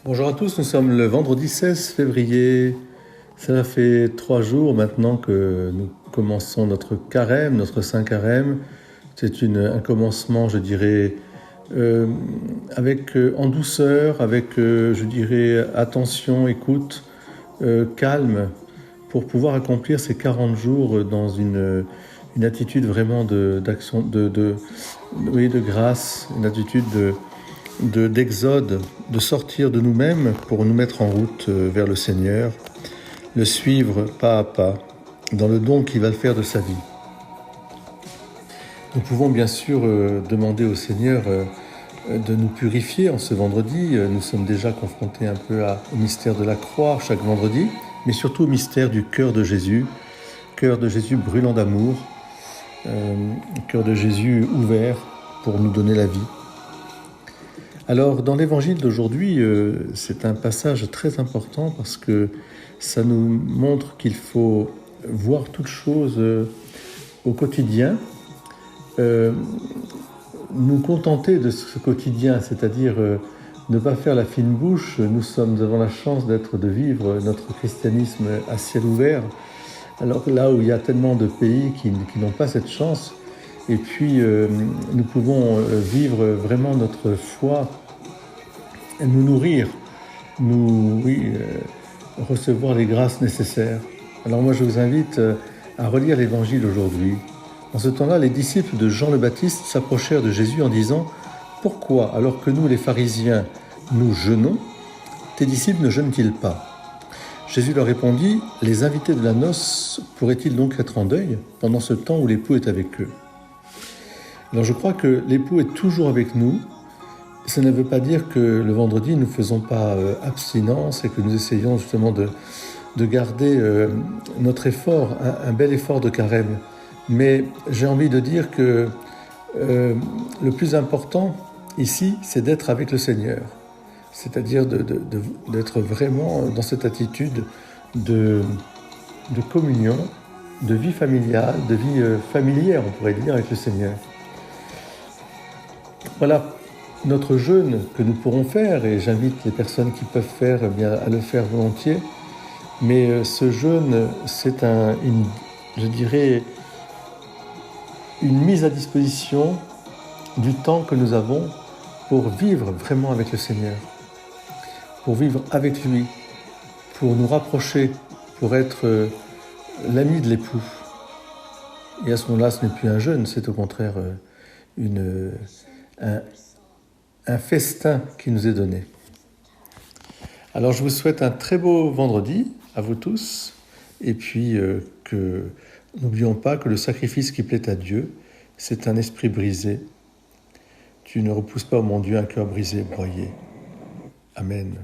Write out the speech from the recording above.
Bonjour à tous, nous sommes le vendredi 16 février. Ça fait 3 jours maintenant que nous commençons notre carême, notre Saint Carême. C'est un commencement, je dirais, en douceur, avec, je dirais, attention, écoute, calme, pour pouvoir accomplir ces 40 jours dans une attitude vraiment d'action, oui, de grâce, une attitude d'exode, de sortir de nous-mêmes pour nous mettre en route vers le Seigneur, le suivre pas à pas dans le don qu'il va faire de sa vie. Nous pouvons bien sûr demander au Seigneur de nous purifier en ce vendredi. Nous sommes déjà confrontés un peu au mystère de la croix chaque vendredi, mais surtout au mystère du cœur de Jésus brûlant d'amour, cœur de Jésus ouvert pour nous donner la vie. Alors, dans l'évangile d'aujourd'hui, c'est un passage très important parce que ça nous montre qu'il faut voir toutes choses au quotidien, nous contenter de ce quotidien, c'est-à-dire ne pas faire la fine bouche. Nous avons la chance de vivre notre christianisme à ciel ouvert, alors là où il y a tellement de pays qui n'ont pas cette chance. Et puis, nous pouvons vivre vraiment notre foi, nous nourrir, recevoir les grâces nécessaires. Alors moi, je vous invite à relire l'Évangile aujourd'hui. En ce temps-là, les disciples de Jean le Baptiste s'approchèrent de Jésus en disant « Pourquoi, alors que nous, les pharisiens, nous jeûnons, tes disciples ne jeûnent-ils pas ?» Jésus leur répondit « Les invités de la noce pourraient-ils donc être en deuil pendant ce temps où l'époux est avec eux ?» Alors je crois que l'époux est toujours avec nous. Ça ne veut pas dire que le vendredi, nous ne faisons pas abstinence et que nous essayons justement de garder notre effort, un bel effort de carême. Mais j'ai envie de dire que le plus important ici, c'est d'être avec le Seigneur. C'est-à-dire d'être vraiment dans cette attitude de communion, de vie familiale, de vie familière, on pourrait dire, avec le Seigneur. Voilà notre jeûne que nous pourrons faire, et j'invite les personnes qui peuvent faire à le faire volontiers. Mais ce jeûne, c'est je dirais, une mise à disposition du temps que nous avons pour vivre vraiment avec le Seigneur, pour vivre avec lui, pour nous rapprocher, pour être l'ami de l'époux. Et à ce moment-là, ce n'est plus un jeûne, c'est au contraire un festin qui nous est donné. Alors je vous souhaite un très beau vendredi à vous tous, et puis n'oublions pas que le sacrifice qui plaît à Dieu, c'est un esprit brisé. Tu ne repousses pas, ô mon Dieu, un cœur brisé, broyé. Amen.